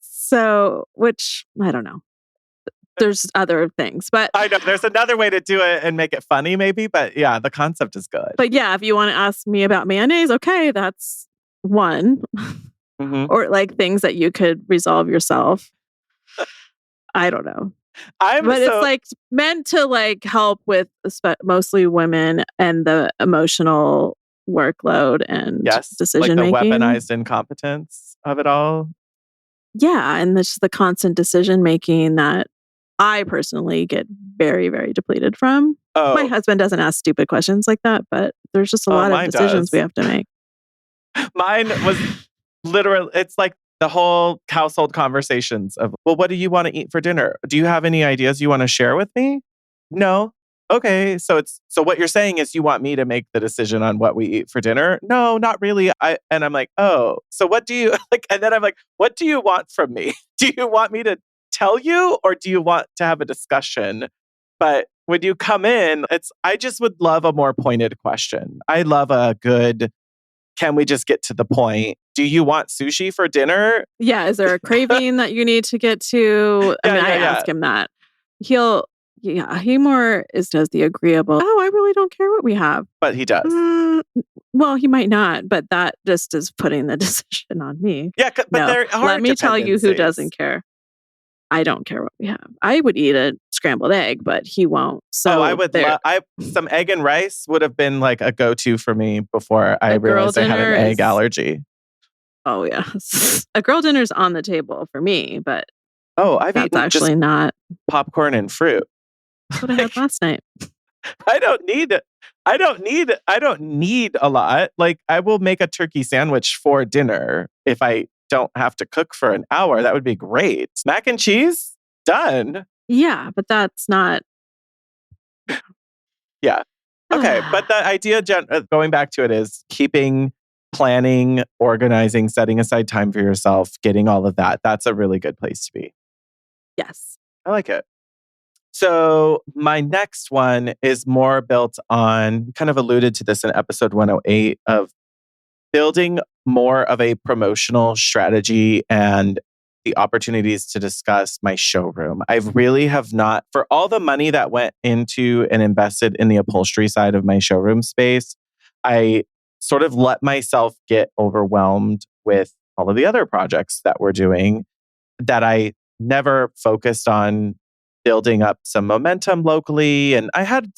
So, which I don't know. There's other things, but I know there's another way to do it and make it funny, maybe, but yeah, the concept is good. yeah, if you want to ask me about mayonnaise, okay, that's one. Mm-hmm. Or like things that you could resolve yourself. I don't know. But it's like meant to like help with mostly women and the emotional workload and yes, like decision the making. weaponized incompetence of it all. Yeah, and this the constant decision making that I personally get very, very depleted from. My Oh, husband doesn't ask stupid questions like that, but there's just a oh, lot of mine decisions we does. have to make. Mine was literally, it's like the whole household conversations of, well, what do you want to eat for dinner? Do you have any ideas you want to share with me? No. Okay. So what you're saying is you want me to make the decision on what we eat for dinner? No, not really. And I'm like, oh, so what do you like? And then I'm like, what do you want from me? Do you want me to tell you or do you want to have a discussion? But when you come in, I just would love a more pointed question. I love a good, can we just get to the point? do you want sushi for dinner? Yeah. Is there a craving that you need to get to? I mean, I ask him that. He more does the agreeable. Oh, I really don't care what we have. But he does. Well, he might not, but that just is putting the decision on me. Yeah, but No, there are let me tell you who dependencies. doesn't care. I don't care what we have. I would eat a scrambled egg, but he won't. So I would love some egg and rice would have been like a go-to for me before I realized I had an egg allergy. Oh yeah. A girl dinner's on the table for me, but I've that's eaten actually just not popcorn and fruit. That's what I had last night. I don't need a lot. Like, I will make a turkey sandwich for dinner if I don't have to cook for an hour. That would be great. Mac and cheese, done. Yeah, but that's not. Yeah. Okay, but the idea, going back to it, is planning, organizing, setting aside time for yourself, getting all of that. That's a really good place to be. Yes. I like it. So my next one is more built on, kind of alluded to this in episode 108, of building more of a promotional strategy and the opportunities to discuss my showroom. I really have not, for all the money that went into and invested in the upholstery side of my showroom space, I sort of let myself get overwhelmed with all of the other projects that we're doing that I never focused on building up some momentum locally. And I had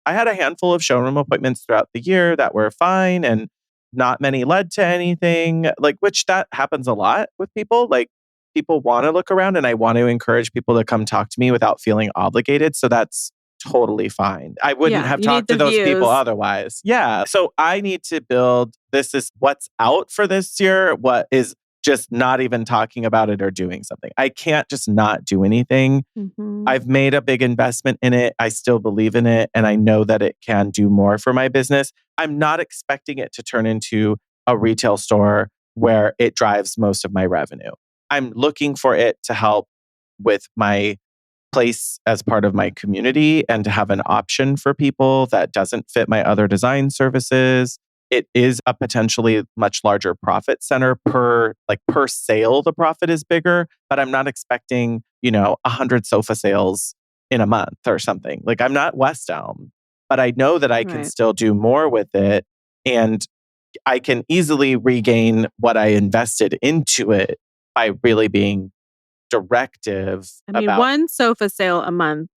a handful of showroom appointments throughout the year that were fine, and not many led to anything, like, which that happens a lot with people. Like, people want to look around, and I want to encourage people to come talk to me without feeling obligated. So that's totally fine. I wouldn't have talked to those people otherwise. Yeah. So I need to build, this is what's out for this year. What is just not even talking about it or doing something. I can't just not do anything. Mm-hmm. I've made a big investment in it. I still believe in it. And I know that it can do more for my business. I'm not expecting it to turn into a retail store where it drives most of my revenue. I'm looking for it to help with my place as part of my community and to have an option for people that doesn't fit my other design services. It is a potentially much larger profit center per sale. The profit is bigger, but I'm not expecting, 100 sofa sales in a month or something. Like, I'm not West Elm, but I know that I can still do more with it, and I can easily regain what I invested into it by really being directive. One sofa sale a month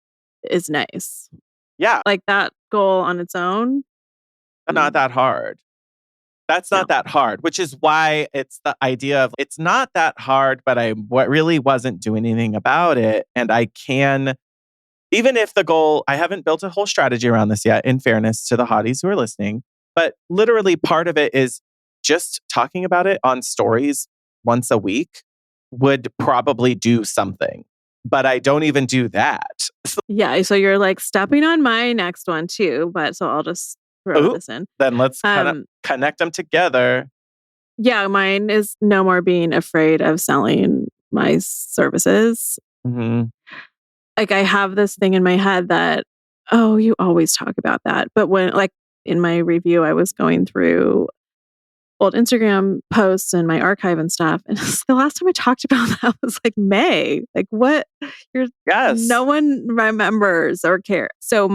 is nice. Yeah. Like, that goal on its own. Not that hard. That's not that hard, which is why it's the idea of, it's not that hard, but I really wasn't doing anything about it. And I can, even if the goal, I haven't built a whole strategy around this yet, in fairness to the hotties who are listening, but literally part of it is just talking about it on stories once a week would probably do something. But I don't even do that. Yeah. So you're like stepping on my next one too. But so I'll just throw this in. Then let's kind of connect them together. Yeah. Mine is no more being afraid of selling my services. Mm-hmm. Like, I have this thing in my head that, oh, you always talk about that. But when, like, in my review, I was going through old Instagram posts and my archive and stuff. And the last time I talked about that was like May. Like, what? No one remembers or cares. So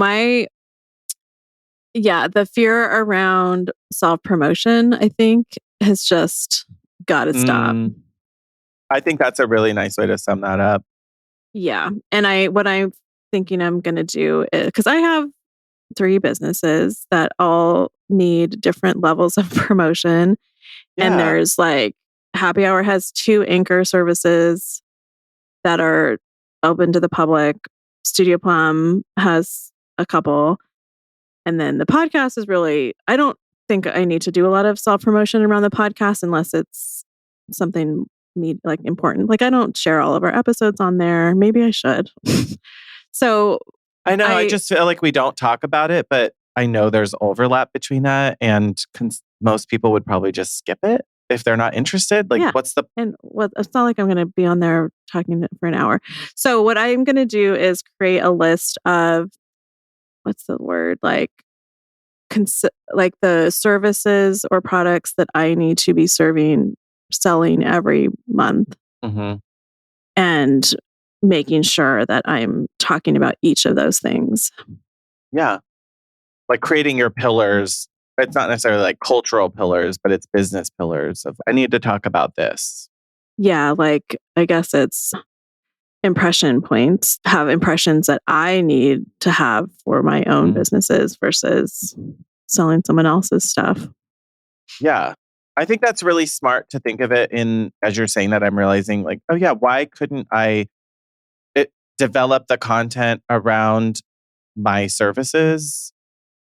the fear around self-promotion, I think, has just got to stop. I think that's a really nice way to sum that up. Yeah. And what I'm thinking I'm going to do is, because I have 3 businesses that all need different levels of promotion. Yeah. And there's like, Happy Hour has 2 anchor services that are open to the public. Studio Plum has a couple. And then the podcast is really, I don't think I need to do a lot of self-promotion around the podcast unless it's something like important. Like, I don't share all of our episodes on there. Maybe I should. So I know, I just feel like we don't talk about it, but I know there's overlap between that, and most people would probably just skip it if they're not interested. Like, what's the... And it's not like I'm going to be on there talking for an hour. So what I'm going to do is create a list of, what's the word? Like the services or products that I need to be serving selling every month Mm-hmm. and making sure that I'm talking about each of those things. Yeah. Like creating your pillars. It's not necessarily like cultural pillars, but it's business pillars of I need to talk about this. Yeah, like I guess it's impression points, have impressions that I need to have for my own businesses versus selling someone else's stuff. Yeah. I think that's really smart to think of it in, as you're saying that, I'm realizing like, oh yeah, why couldn't I develop the content around my services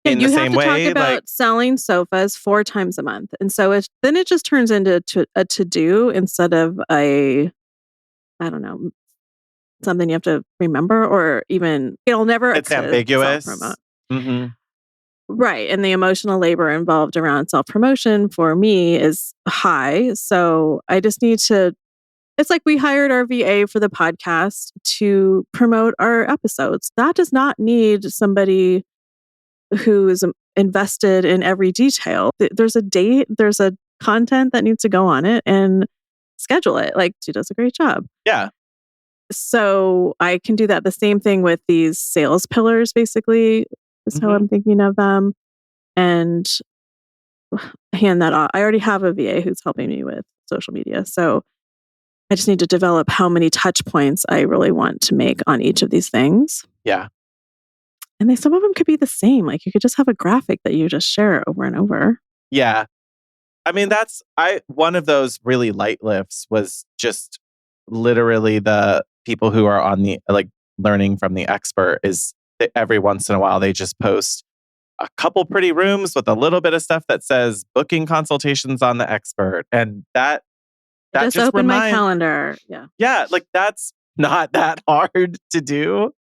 Yeah, in the you have same to talk way? about Like, selling sofas 4 times a month. And so then it just turns into a to-do instead of I don't know, something you have to remember or even it'll never it's self-promote. ambiguous. Mm-hmm. Right. And the emotional labor involved around self-promotion for me is high. So I just need to it's like we hired our VA for the podcast to promote our episodes. That does not need somebody who is invested in every detail. There's a date, there's a content that needs to go on it and schedule it. Like she does a great job. Yeah. So I can do that. The same thing with these sales pillars, basically, is how Mm-hmm. I'm thinking of them. And hand that off. I already have a VA who's helping me with social media. So I just need to develop how many touch points I really want to make on each of these things. Yeah. And some of them could be the same. Like you could just have a graphic that you just share over and over. Yeah. I mean, one of those really light lifts was just literally the people who are on the, like, learning from the expert is that every once in a while they just post a couple pretty rooms with a little bit of stuff that says booking consultations on the expert. And that Just open my calendar. Yeah. Yeah, like that's not that hard to do.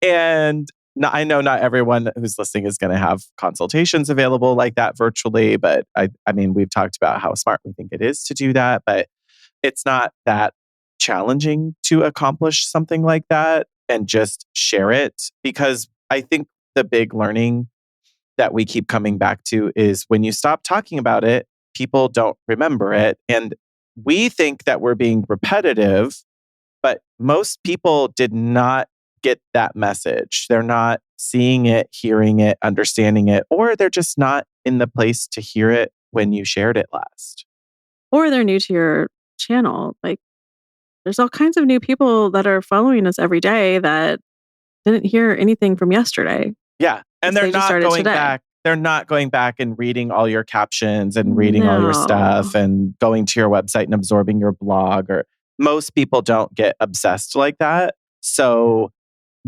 And I know not everyone who's listening is going to have consultations available like that virtually, but I mean, we've talked about how smart we think it is to do that, but it's not that challenging to accomplish something like that and just share it. Because I think the big learning that we keep coming back to is when you stop talking about it, people don't remember it. And we think that we're being repetitive, but most people did not get that message. They're not seeing it, hearing it, understanding it, or they're just not in the place to hear it when you shared it last. Or they're new to your channel. Like there's all kinds of new people that are following us every day that didn't hear anything from yesterday. Yeah. And they're They just not started going today. back. They're not going back and reading all your captions and reading all your No. stuff and going to your website and absorbing your blog. Or most people don't get obsessed like that. So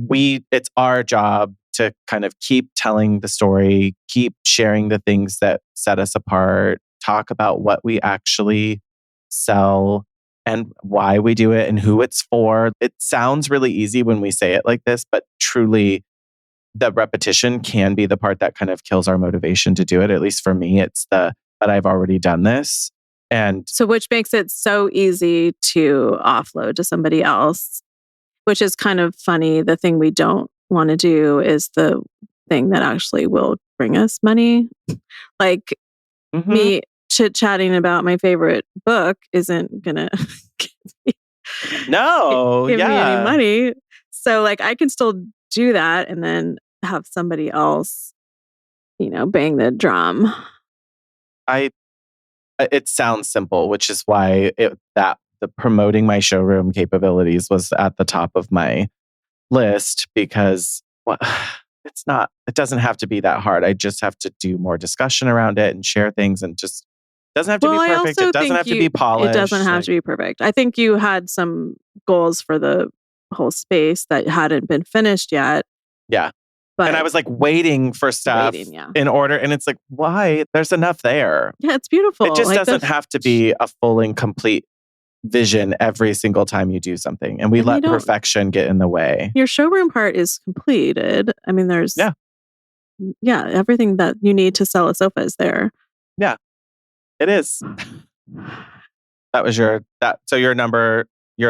it's our job to kind of keep telling the story, keep sharing the things that set us apart, talk about what we actually sell and why we do it and who it's for. It sounds really easy when we say it like this, but truly the repetition can be the part that kind of kills our motivation to do it. At least for me, it's but I've already done this. And so which makes it so easy to offload to somebody else, which is kind of funny. The thing we don't want to do is the thing that actually will bring us money. Like me chit-chatting about my favorite book isn't going to give me any money. So like I can still do that and then have somebody else, bang the drum. It sounds simple, which is why the promoting my showroom capabilities was at the top of my list because it doesn't have to be that hard. I just have to do more discussion around it and share things and just doesn't have to be perfect. It doesn't have to be polished. It doesn't have to be perfect. I think you had some goals for the whole space that hadn't been finished yet. Yeah. And I was like waiting for stuff in order. And it's like, why? There's enough there. Yeah, it's beautiful. It just doesn't have to be a full and complete vision every single time you do something. And we let perfection get in the way. Your showroom part is completed. I mean, there's everything that you need to sell a sofa is there. Yeah, it is. That was your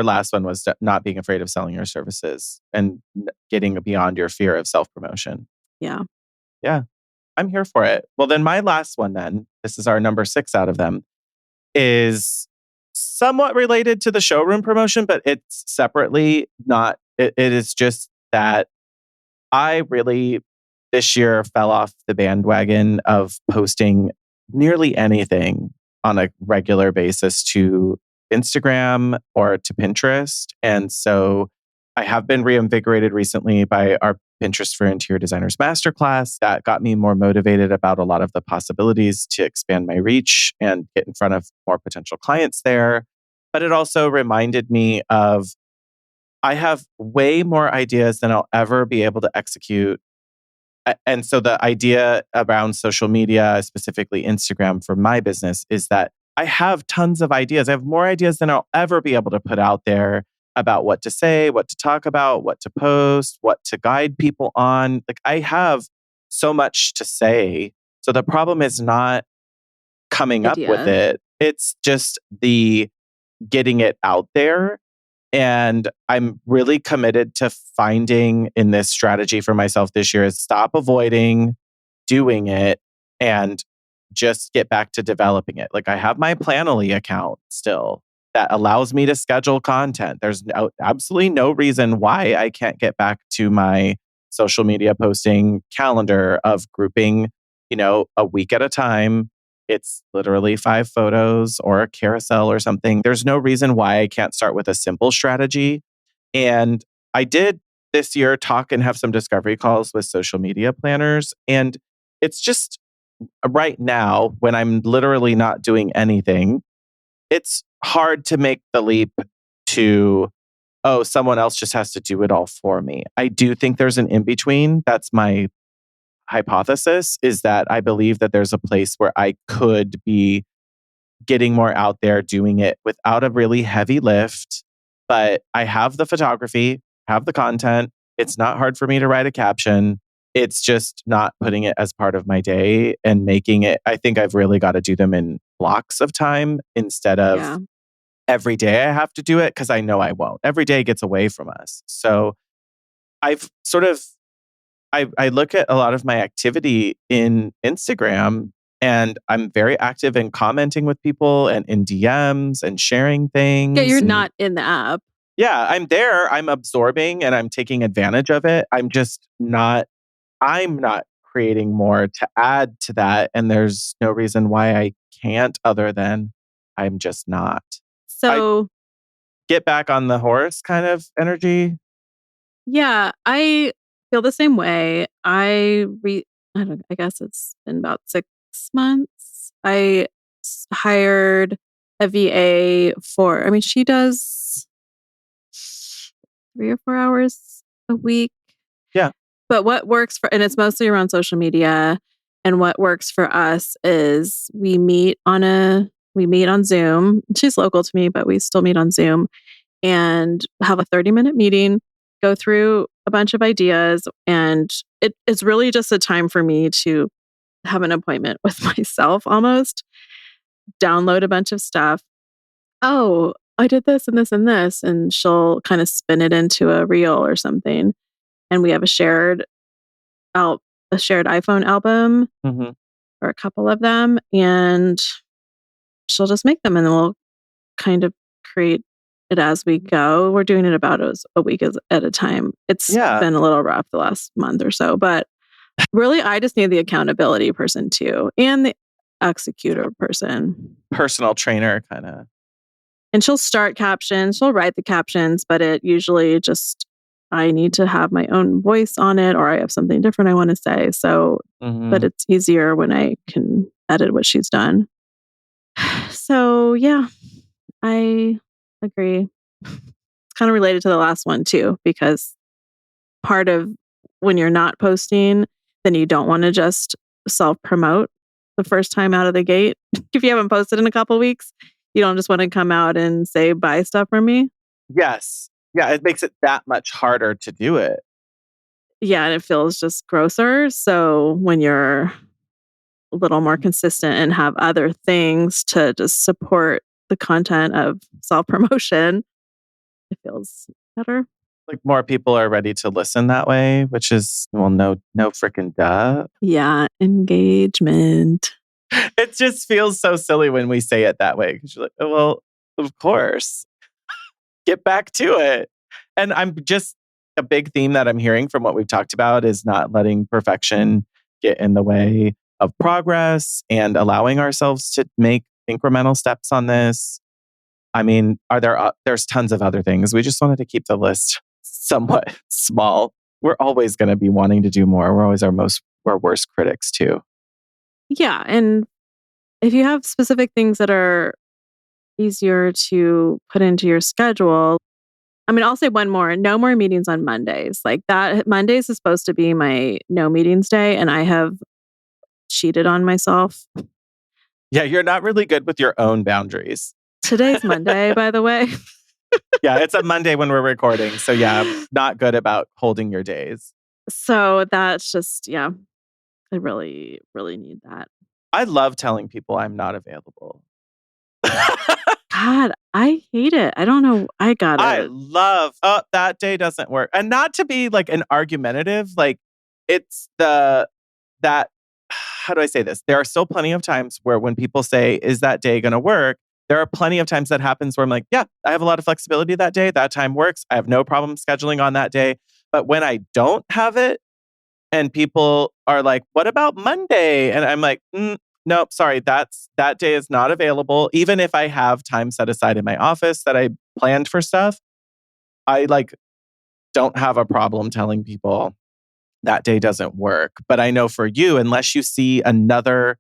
last one was not being afraid of selling your services and getting beyond your fear of self-promotion. Yeah. Yeah. I'm here for it. Well, then my last one then, this is our number 6 out of them, is somewhat related to the showroom promotion, but it's separately not. It is just that I really this year fell off the bandwagon of posting nearly anything on a regular basis to Instagram or to Pinterest. And so I have been reinvigorated recently by our Pinterest for Interior Designers Masterclass. That got me more motivated about a lot of the possibilities to expand my reach and get in front of more potential clients there. But it also reminded me of I have way more ideas than I'll ever be able to execute. And so the idea around social media, specifically Instagram for my business, is that I have tons of ideas. I have more ideas than I'll ever be able to put out there about what to say, what to talk about, what to post, what to guide people on. Like I have so much to say. So the problem is not coming up with Idea. it. It's just the getting it out there. And I'm really committed to finding in this strategy for myself this year is stop avoiding doing it and just get back to developing it. Like I have my Planoly account still that allows me to schedule content. There's absolutely no reason why I can't get back to my social media posting calendar of grouping, a week at a time. It's literally 5 photos or a carousel or something. There's no reason why I can't start with a simple strategy. And I did this year talk and have some discovery calls with social media planners. And it's just right now, when I'm literally not doing anything, it's hard to make the leap to, oh, someone else just has to do it all for me. I do think there's an in between. That's my hypothesis, is that I believe that there's a place where I could be getting more out there, doing it without a really heavy lift. But I have the photography, have the content. It's not hard for me to write a caption. It's just not putting it as part of my day and making it. I think I've really got to do them in blocks of time instead of Yeah. every day I have to do it because I know I won't. Every day gets away from us. So I've sort of I look at a lot of my activity in Instagram and I'm very active in commenting with people and in DMs and sharing Yeah, things. you're And not in the app. yeah, I'm there. I'm absorbing and I'm taking advantage of it. I'm not creating more to add to that. And there's no reason why I can't other than I'm just not. I So, get back on the horse kind of energy. yeah, I feel the same way. I don't I guess it's been about 6 months. Hired a VA for I mean, she does 3 or 4 hours a week. Yeah. But what works for and it's mostly around social media, and what works for us is we meet on Zoom. She's local to me, but we still meet on Zoom and have a 30-minute meeting, go through a bunch of ideas, and it's really just a time for me to have an appointment with myself almost, download a bunch of stuff. Oh, I did this and this and this, and she'll kind of spin it into a reel or something. And we have out a shared iPhone album Hmm. or a couple of them, and she'll just make them and then we'll kind of create it as we go. We're doing it about a week at a time. It's Yeah. been a little rough the last month or so, but really I just need the accountability person too and the executor person. Personal trainer kind of. And she'll start captions, she'll write the captions, but it usually just I need to have my own voice on it or I have something different I want to say. So, but Hmm. it's easier when I can edit what she's done. So, yeah, I agree. It's kind of related to the last one too, because part of when you're not posting, then you don't want to just self promote the first time out of the gate. If you haven't posted in a couple weeks, you don't just want to come out and say, buy stuff from me. Yes. Yeah. It makes it that much harder to do it. Yeah, and it feels just grosser. So when you're a little more consistent and have other things to just support the content of self promotion, it feels better. Like more people are ready to listen that way, which is, well, no freaking duh. Yeah, engagement. It just feels so silly when we say it that way. 'Cause you're like, oh, well, Of course. Get back to it. And I'm just a big theme that I'm hearing from what we've talked about is not letting perfection get in the way of progress and allowing ourselves to make incremental steps on this. I mean, there's tons of other things. We just wanted to keep the list somewhat small. We're always going to be wanting to do more. We're always our worst critics too. Yeah. And if you have specific things that are easier to put into your schedule, I mean, I'll say one more, no more meetings on Mondays. Like that, Mondays is supposed to be my no meetings day. And I have cheated on myself. Yeah, you're not really good with your own boundaries. Today's Monday, by the way. Yeah, it's a Monday when we're recording. So yeah, I'm not good about holding your days. So that's just, yeah, I really, really need that. I love telling people I'm not available. God, I hate it. I don't know. I love, that day doesn't work. And not to be like an argumentative, like it's that, how do I say this? There are still plenty of times where when people say, is that day going to work? There are plenty of times that happens where I'm like, yeah, I have a lot of flexibility that day. That time works. I have no problem scheduling on that day. But when I don't have it and people are like, what about Monday? And I'm like, nope, sorry, that day is not available. Even if I have time set aside in my office that I planned for stuff, I don't have a problem telling people that day doesn't work. But I know for you, unless you see another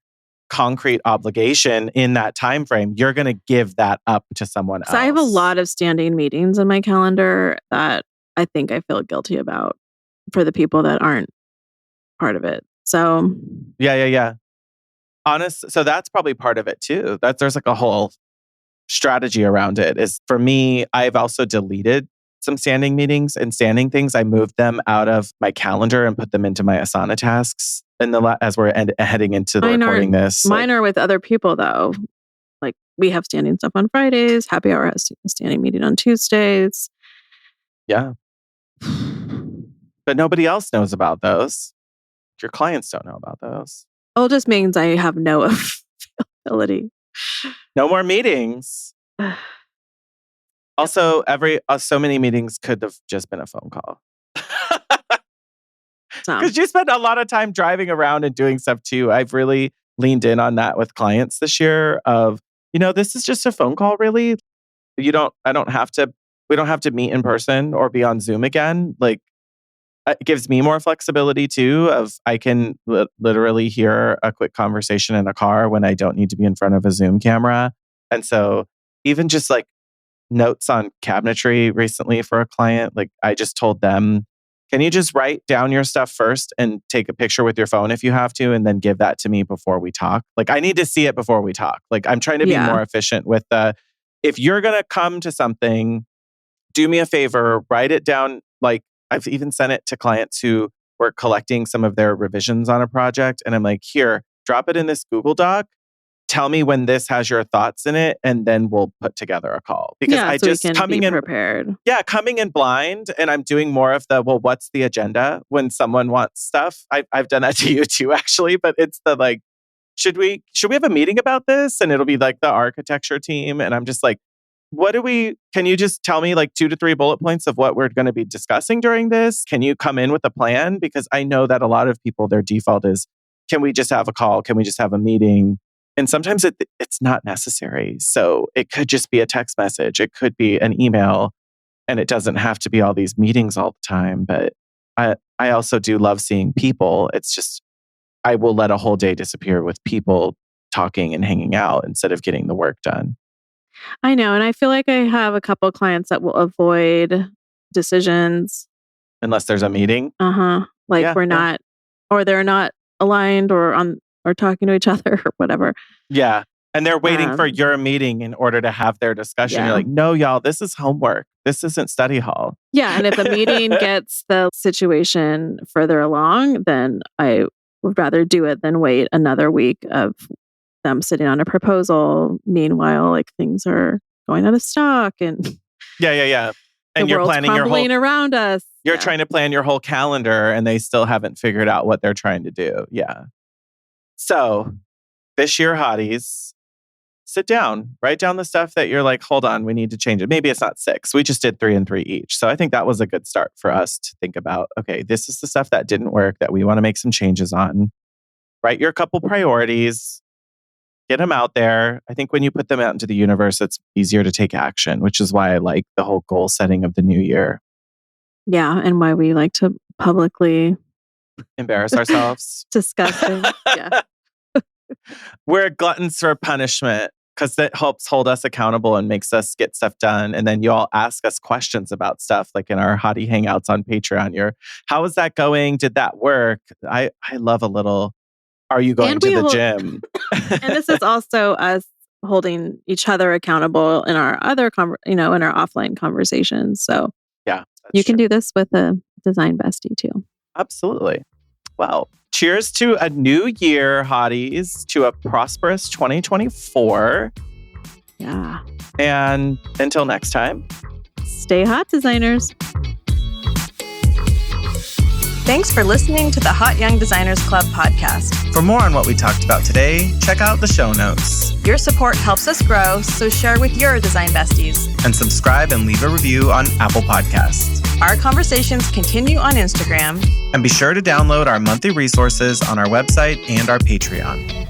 concrete obligation in that time frame, you're going to give that up to someone else. So I have a lot of standing meetings in my calendar that I think I feel guilty about for the people that aren't part of it. So yeah. So that's probably part of it too. There's like a whole strategy around it. Is for me, I've also deleted some standing meetings and standing things. I moved them out of my calendar and put them into my Asana tasks. As we're heading into the recording this, mine are with other people though. Like we have standing stuff on Fridays. Happy Hour has a standing meeting on Tuesdays. Yeah, but nobody else knows about those. Your clients don't know about those. Well, it just means I have no availability. No more meetings. Also, so many meetings could have just been a phone call. Because you spend a lot of time driving around and doing stuff too. I've really leaned in on that with clients this year of, this is just a phone call, really. We don't have to meet in person or be on Zoom again. Like, it gives me more flexibility too of I can literally hear a quick conversation in a car when I don't need to be in front of a Zoom camera. And so even just like notes on cabinetry recently for a client, like I just told them, can you just write down your stuff first and take a picture with your phone if you have to, and then give that to me before we talk? Like I need to see it before we talk. Like I'm trying to be more efficient with if you're going to come to something, do me a favor, write it down. Like I've even sent it to clients who were collecting some of their revisions on a project. And I'm like, here, drop it in this Google Doc. Tell me when this has your thoughts in it, and then we'll put together a call. Because I so just coming in prepared. Yeah, coming in blind, and I'm doing more of the, well, what's the agenda when someone wants stuff? I've done that to you too, actually. But it's the like, should we have a meeting about this? And it'll be like the architecture team, and I'm just like, can you just tell me like 2 to 3 bullet points of what we're going to be discussing during this? Can you come in with a plan? Because I know that a lot of people, their default is, can we just have a call? Can we just have a meeting? And sometimes it's not necessary. So it could just be a text message. It could be an email, and it doesn't have to be all these meetings all the time. But I also do love seeing people. It's just, I will let a whole day disappear with people talking and hanging out instead of getting the work done. I know. And I feel like I have a couple of clients that will avoid decisions. Unless there's a meeting. Like we're not, or they're not aligned or talking to each other or whatever. Yeah. And they're waiting for your meeting in order to have their discussion. Yeah. You're like, no, y'all, this is homework. This isn't study hall. Yeah. And if a meeting gets the situation further along, then I would rather do it than wait another week of them sitting on a proposal. Meanwhile, like things are going out of stock and yeah. And you're planning your whole around us. You're trying to plan your whole calendar, and they still haven't figured out what they're trying to do. Yeah. So this year, Hotties, sit down, write down the stuff that you're like, hold on, we need to change it. Maybe it's not 6. We just did 3 and 3 each. So I think that was a good start for us to think about, okay, this is the stuff that didn't work that we want to make some changes on. Write your couple priorities, get them out there. I think when you put them out into the universe, it's easier to take action, which is why I like the whole goal setting of the new year. Yeah. And why we like to publicly embarrass ourselves. Disgusting. Yeah. We're gluttons for punishment because it helps hold us accountable and makes us get stuff done. And then you all ask us questions about stuff like in our Hottie Hangouts on Patreon. How is that going? Did that work? I love a little, are you going to the gym? And this is also us holding each other accountable in our other, in our offline conversations. So yeah, you can do this with a design bestie too. Absolutely. Well, cheers to a new year, Hotties, to a prosperous 2024. Yeah. And until next time, stay hot, designers. Thanks for listening to the Hot Young Designers Club podcast. For more on what we talked about today, check out the show notes. Your support helps us grow, so share with your design besties. And subscribe and leave a review on Apple Podcasts. Our conversations continue on Instagram. And be sure to download our monthly resources on our website and our Patreon.